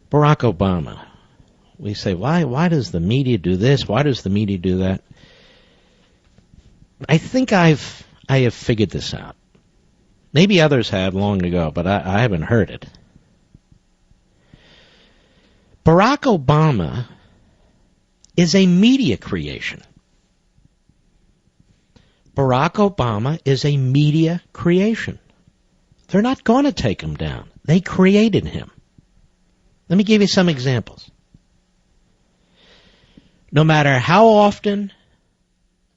Barack Obama. We say, why does the media do this? Why does the media do that? I think I have figured this out. Maybe others have long ago, but I haven't heard it. Barack Obama is a media creation. Barack Obama is a media creation. They're not going to take him down. They created him. Let me give you some examples. No matter how often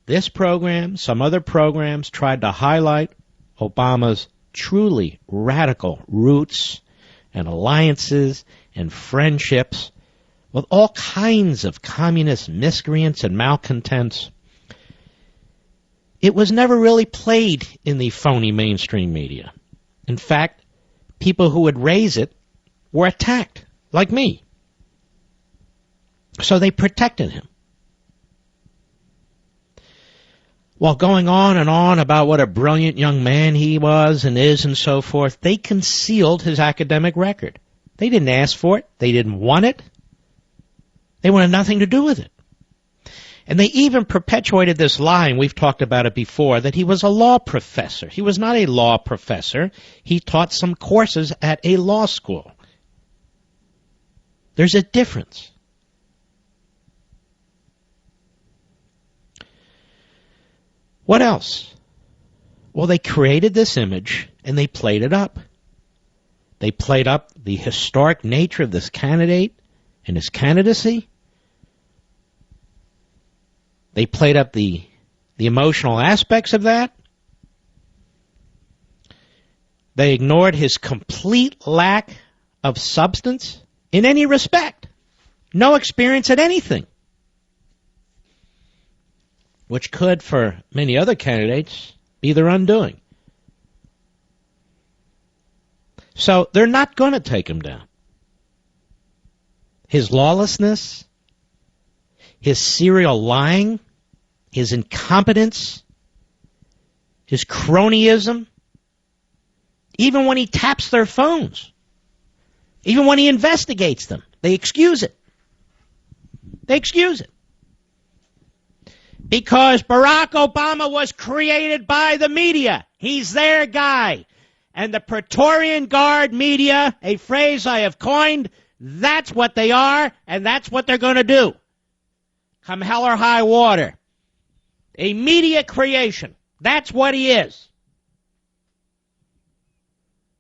this program, some other programs tried to highlight Obama's truly radical roots and alliances and friendships with all kinds of communist miscreants and malcontents, it was never really played in the phony mainstream media. In fact, people who would raise it were attacked, like me. So they protected him. While going on and on about what a brilliant young man he was and is and so forth, they concealed his academic record. They didn't ask for it. They didn't want it. They wanted nothing to do with it. And they even perpetuated this lie, and we've talked about it before, that he was a law professor. He was not a law professor. He taught some courses at a law school. There's a difference. What else? Well, they created this image, and they played it up. They played up the historic nature of this candidate and his candidacy. They played up the emotional aspects of that. They ignored his complete lack of substance in any respect. No experience at anything. Which could, for many other candidates, be their undoing. So they're not going to take him down. His lawlessness, his serial lying, his incompetence, his cronyism, even when he taps their phones, even when he investigates them, they excuse it. They excuse it. Because Barack Obama was created by the media. He's their guy. And the Praetorian Guard media, a phrase I have coined, that's what they are, and that's what they're going to do. Come hell or high water. A media creation. That's what he is.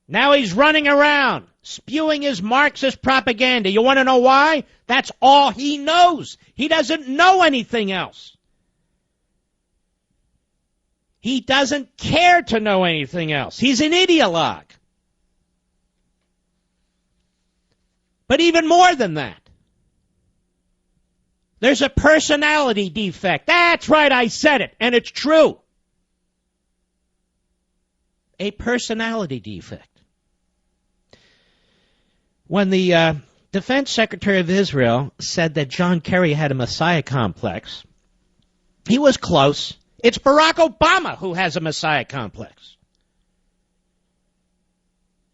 Now he's running around, spewing his Marxist propaganda. You want to know why? That's all he knows. He doesn't know anything else. He doesn't care to know anything else. He's an ideologue. But even more than that, there's a personality defect. That's right, I said it, and it's true. A personality defect. When the Defense Secretary of Israel said that John Kerry had a Messiah complex, he was close. It's Barack Obama who has a Messiah complex.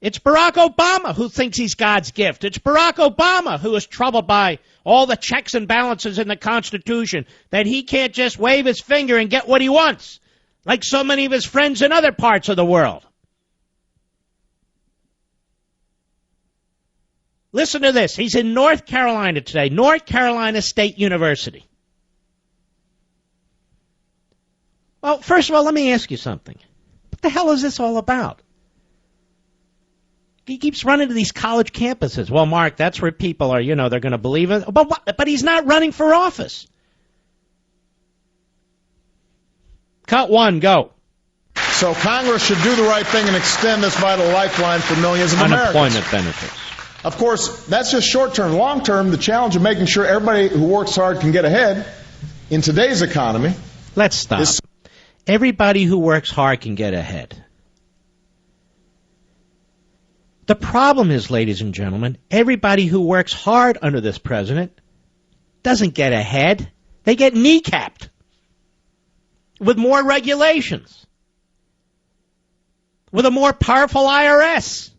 It's Barack Obama who thinks he's God's gift. It's Barack Obama who is troubled by all the checks and balances in the Constitution, that he can't just wave his finger and get what he wants, like so many of his friends in other parts of the world. Listen to this. He's in North Carolina today, North Carolina State University. Well, first of all, let me ask you something. What the hell is this all about? He keeps running to these college campuses. Well, Mark, that's where people are, they're going to believe it. But he's not running for office. Cut one, go. So Congress should do the right thing and extend this vital lifeline for millions of Americans. Unemployment benefits. Of course, that's just short term. Long term, the challenge of making sure everybody who works hard can get ahead in today's economy. Let's stop. Everybody who works hard can get ahead. The problem is, ladies and gentlemen, everybody who works hard under this president doesn't get ahead. They get kneecapped with more regulations, with a more powerful IRS,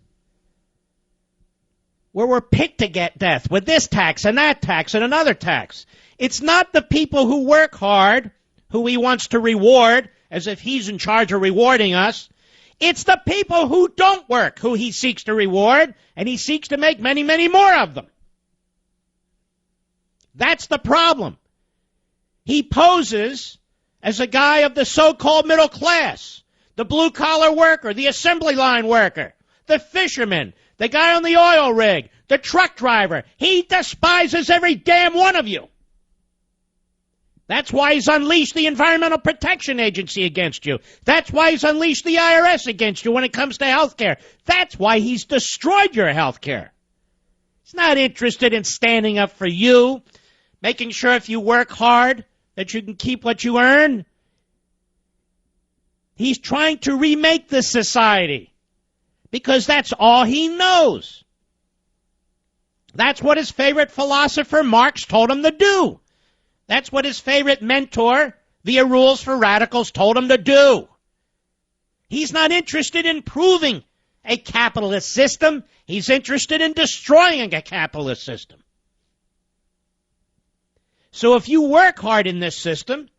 where we're picked to get death with this tax and that tax and another tax. It's not the people who work hard who he wants to reward as if he's in charge of rewarding us. It's the people who don't work who he seeks to reward, and he seeks to make many, many more of them. That's the problem. He poses as a guy of the so-called middle class, the blue-collar worker, the assembly line worker, the fisherman, the guy on the oil rig, the truck driver. He despises every damn one of you. That's why he's unleashed the Environmental Protection Agency against you. That's why he's unleashed the IRS against you when it comes to health care. That's why he's destroyed your health care. He's not interested in standing up for you, making sure if you work hard that you can keep what you earn. He's trying to remake this society because that's all he knows. That's what his favorite philosopher, Marx, told him to do. That's what his favorite mentor, via Rules for Radicals, told him to do. He's not interested in improving a capitalist system. He's interested in destroying a capitalist system. So if you work hard in this system,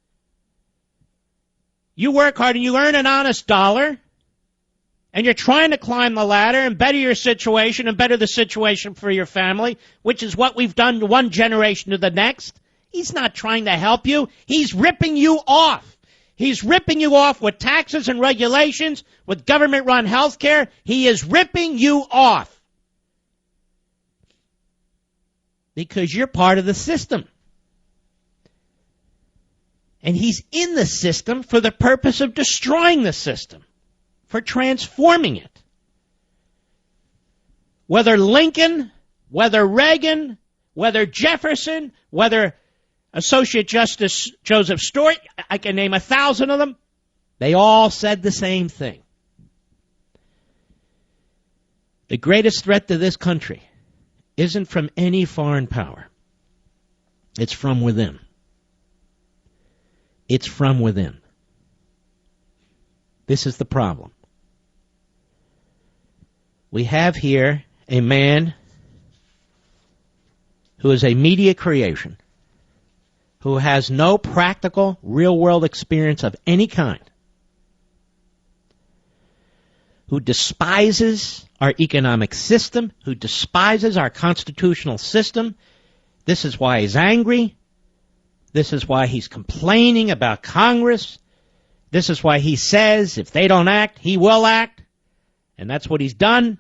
you work hard and you earn an honest dollar, and you're trying to climb the ladder and better your situation and better the situation for your family, which is what we've done one generation to the next, he's not trying to help you. He's ripping you off. He's ripping you off with taxes and regulations, with government-run health care. He is ripping you off because you're part of the system. And he's in the system for the purpose of destroying the system, for transforming it. Whether Lincoln, whether Reagan, whether Jefferson, whether Associate Justice Joseph Stewart, I can name 1,000 of them, they all said the same thing. The greatest threat to this country isn't from any foreign power. It's from within. It's from within. This is the problem. We have here a man who is a media creation, who has no practical, real-world experience of any kind, who despises our economic system, who despises our constitutional system. This is why he's angry. This is why he's complaining about Congress. This is why he says if they don't act, he will act. And that's what he's done.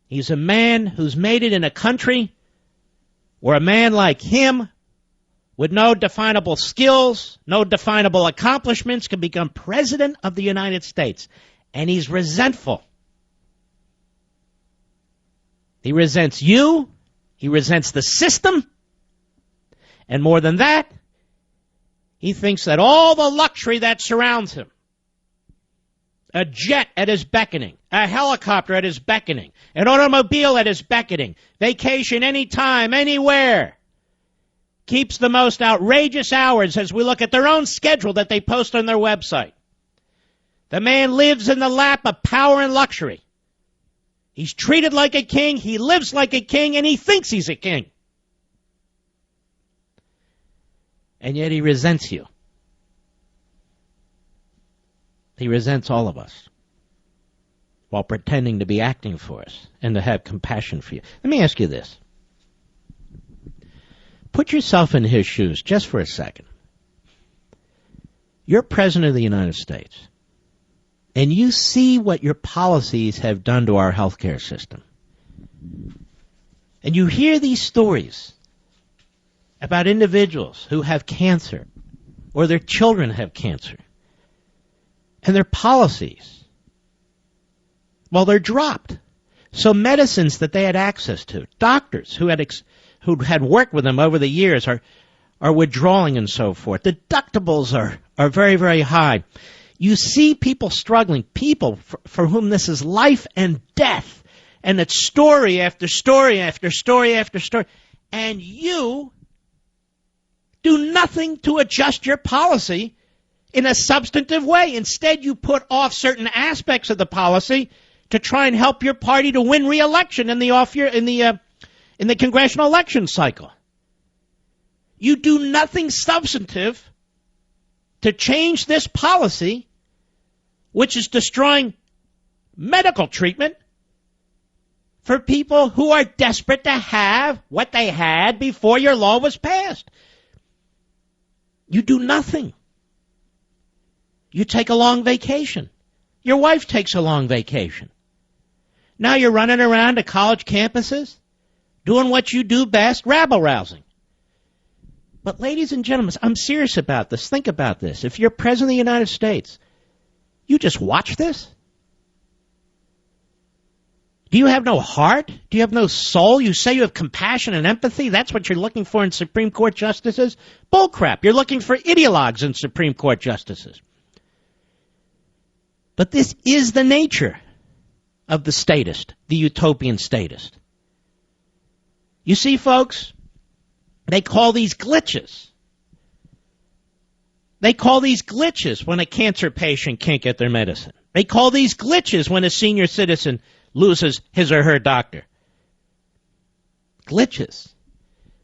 He's a man who's made it in a country where a man like him, with no definable skills, no definable accomplishments, can become president of the United States. And he's resentful. He resents you. He resents the system. And more than that, he thinks that all the luxury that surrounds him, a jet at his beckoning, a helicopter at his beckoning, an automobile at his beckoning, vacation anytime, anywhere, keeps the most outrageous hours as we look at their own schedule that they post on their website. The man lives in the lap of power and luxury. He's treated like a king, he lives like a king, and he thinks he's a king. And yet he resents you. He resents all of us while pretending to be acting for us and to have compassion for you. Let me ask you this. Put yourself in his shoes just for a second. You're President of the United States, and you see what your policies have done to our healthcare system. And you hear these stories about individuals who have cancer or their children have cancer. And their policies, well, they're dropped. So medicines that they had access to, doctors who had worked with them over the years are withdrawing and so forth. Deductibles are very, very high. You see people struggling, people for whom this is life and death. And it's story after story after story after story. And you do nothing to adjust your policy in a substantive way. Instead, you put off certain aspects of the policy to try and help your party to win re-election in the congressional election cycle. You do nothing substantive to change this policy, which is destroying medical treatment for people who are desperate to have what they had before your law was passed. You do nothing. You take a long vacation. Your wife takes a long vacation. Now you're running around to college campuses, doing what you do best, rabble-rousing. But ladies and gentlemen, I'm serious about this. Think about this. If you're President of the United States, you just watch this? Do you have no heart? Do you have no soul? You say you have compassion and empathy? That's what you're looking for in Supreme Court justices? Bullcrap. You're looking for ideologues in Supreme Court justices. But this is the nature of the statist, the utopian statist. You see, folks, they call these glitches. They call these glitches when a cancer patient can't get their medicine. They call these glitches when a senior citizen loses his or her doctor. Glitches.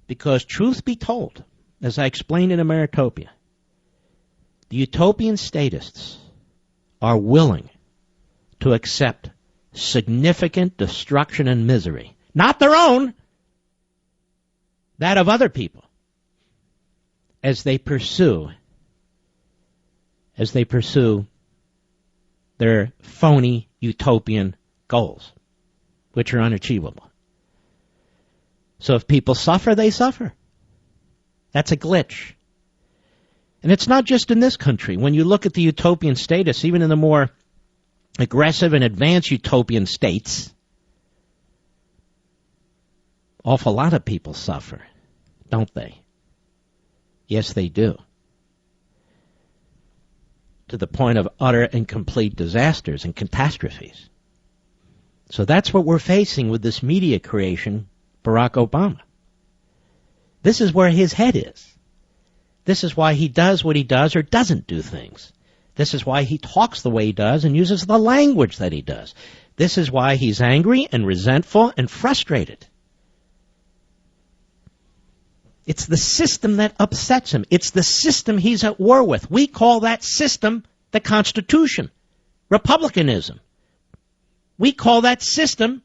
Because truth be told, as I explained in Ameritopia, the utopian statists are willing to accept significant destruction and misery. Not their own, that of other people, as they pursue their phony utopian goals, which are unachievable. So if people suffer, they suffer. That's a glitch. And it's not just in this country. When you look at the utopian status, even in the more aggressive and advanced utopian states, awful lot of people suffer, don't they? Yes, they do. To the point of utter and complete disasters and catastrophes. So that's what we're facing with this media creation, Barack Obama. This is where his head is. This is why he does what he does or doesn't do things. This is why he talks the way he does and uses the language that he does. This is why he's angry and resentful and frustrated. It's the system that upsets him. It's the system he's at war with. We call that system the Constitution, republicanism. We call that system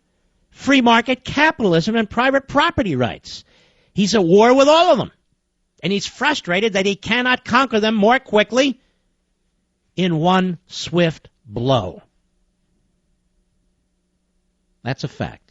free market capitalism and private property rights. He's at war with all of them. And he's frustrated that he cannot conquer them more quickly in one swift blow. That's a fact.